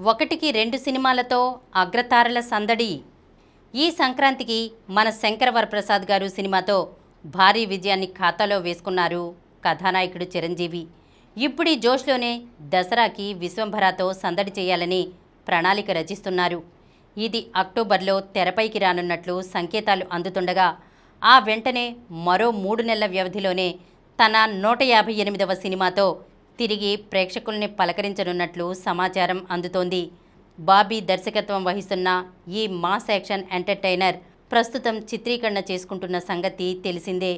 ఒకటికి రెండు సినిమాలతో అగ్రతారల సందడి. ఈ సంక్రాంతికి మన శంకర వరప్రసాద్ గారు సినిమాతో భారీ విజయాన్ని ఖాతాలో వేసుకున్నారు కథానాయకుడు చిరంజీవి. ఇప్పుడు ఈ జోష్లోనే దసరాకి విశ్వంభరతో సందడి చేయాలని ప్రణాళిక రచిస్తున్నారు. ఇది అక్టోబర్లో తెరపైకి రానున్నట్లు సంకేతాలు అందుతుండగా ఆ వెంటనే మరో 3 నెలల వ్యవధిలోనే తన 158వ సినిమాతో తిరిగి ప్రేక్షకుల్ని పలకరించనున్నట్లు సమాచారం అందుతోంది. బాబీ దర్శకత్వం వహిస్తున్న ఈ మాస్ యాక్షన్ ఎంటర్టైనర్ ప్రస్తుతం చిత్రీకరణ చేసుకుంటున్న సంగతి తెలిసిందే.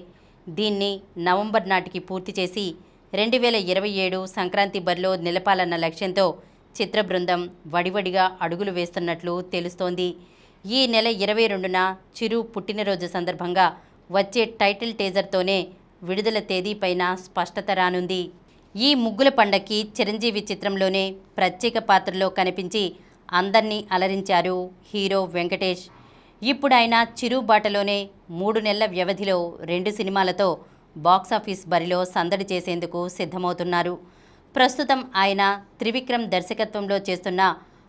దీన్ని నవంబర్ నాటికి పూర్తి చేసి 2027 సంక్రాంతి బరిలో నిలపాలన్న లక్ష్యంతో చిత్ర బృందం వడివడిగా అడుగులు వేస్తున్నట్లు తెలుస్తోంది. ఈ నెల 22న చిరు పుట్టినరోజు సందర్భంగా వచ్చే టైటిల్ టీజర్తోనే విడుదల తేదీపైన స్పష్టత రానుంది. ఈ ముగ్గుల పండక్కి చిరంజీవి చిత్రంలోనే ప్రత్యేక పాత్రలో కనిపించి అందర్నీ అలరించారు హీరో వెంకటేష్. ఇప్పుడు ఆయన చిరు బాటలోనే 3 నెలల వ్యవధిలో 2 సినిమాలతో బాక్సాఫీస్ బరిలో సందడి చేసేందుకు సిద్ధమవుతున్నారు. ప్రస్తుతం ఆయన త్రివిక్రమ్ దర్శకత్వంలో చేస్తున్న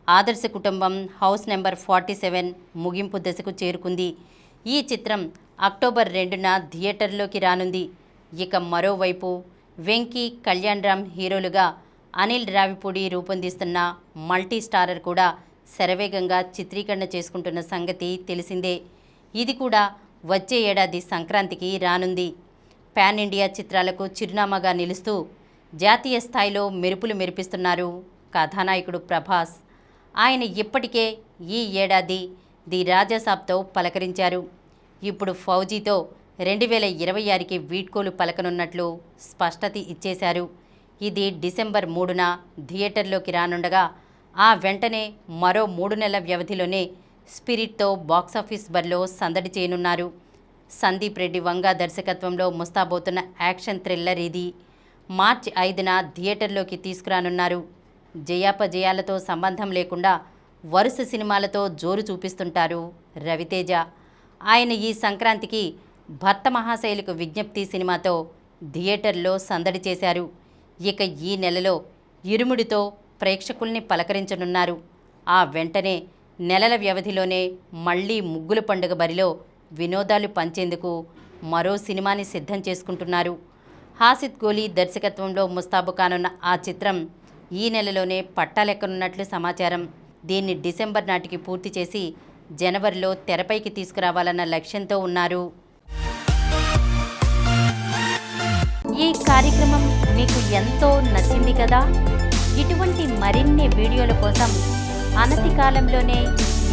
ఆదర్శ కుటుంబం హౌస్ నెంబర్ 47 ముగింపు దశకు చేరుకుంది. ఈ చిత్రం అక్టోబర్ 2న థియేటర్లోకి రానుంది. ఇక మరోవైపు వెంకీ, కళ్యాణ్ రామ్ హీరోలుగా అనిల్ రావిపూడి రూపొందిస్తున్న మల్టీ స్టారర్ కూడా శరవేగంగా చిత్రీకరణ చేసుకుంటున్న సంగతి తెలిసిందే. ఇది కూడా వచ్చే ఏడాది సంక్రాంతికి రానుంది. పాన్ ఇండియా చిత్రాలకు చిరునామాగా నిలుస్తూ జాతీయ స్థాయిలో మెరుపులు మెరిపిస్తున్నారు కథానాయకుడు ప్రభాస్. ఆయన ఇప్పటికే ఈ ఏడాది ది రాజాసాబ్తో పలకరించారు. ఇప్పుడు ఫౌజీతో 2026కి వీడ్కోలు పలకనున్నట్లు స్పష్టత ఇచ్చేశారు. ఇది డిసెంబర్ 3న థియేటర్లోకి రానుండగా ఆ వెంటనే మరో 3 నెలల వ్యవధిలోనే స్పిరిట్తో బాక్సాఫీస్ బరిలో సందడి చేయనున్నారు. సందీప్ రెడ్డి వంగా దర్శకత్వంలో ముస్తాబోతున్న యాక్షన్ థ్రిల్లర్ ఇది. మార్చి 5న థియేటర్లోకి తీసుకురానున్నారు. జయాపజయాలతో సంబంధం లేకుండా వరుస సినిమాలతో జోరు చూపిస్తుంటారు రవితేజ. ఆయన ఈ సంక్రాంతికి భర్త మహాశైలకు విజ్ఞప్తి సినిమాతో థియేటర్లో సందడి చేశారు. ఇక ఈ నెలలో ఇరుముడితో ప్రేక్షకుల్ని పలకరించనున్నారు. ఆ వెంటనే నెలల వ్యవధిలోనే మళ్లీ ముగ్గుల పండుగ బరిలో వినోదాలు పంచేందుకు మరో సినిమాని సిద్ధం చేసుకుంటున్నారు. హాసిద్ గోలీ దర్శకత్వంలో ముస్తాబు కానున్న ఆ చిత్రం ఈ నెలలోనే పట్టాలెక్కనున్నట్లు సమాచారం. దీన్ని డిసెంబర్ నాటికి పూర్తి చేసి జనవరిలో తెరపైకి తీసుకురావాలన్న లక్ష్యంతో ఉన్నారు. ఈ కార్యక్రమం మీకు ఎంతో నచ్చింది కదా. ఇటువంటి మరిన్ని వీడియోల కోసం అనతి కాలంలోనే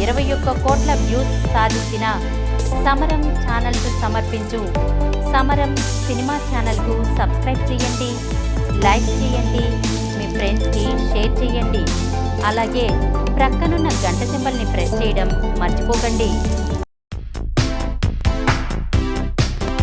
21 కోట్ల వ్యూస్ సాధించిన సమరం ఛానల్కు సమర్పించు సమరం సినిమా ఛానల్కు సబ్స్క్రైబ్ చేయండి, లైక్ చేయండి, మీ ఫ్రెండ్స్కి షేర్ చేయండి. అలాగే ప్రక్కనున్న గంట సింబల్ని ప్రెస్ చేయడం మర్చిపోకండి.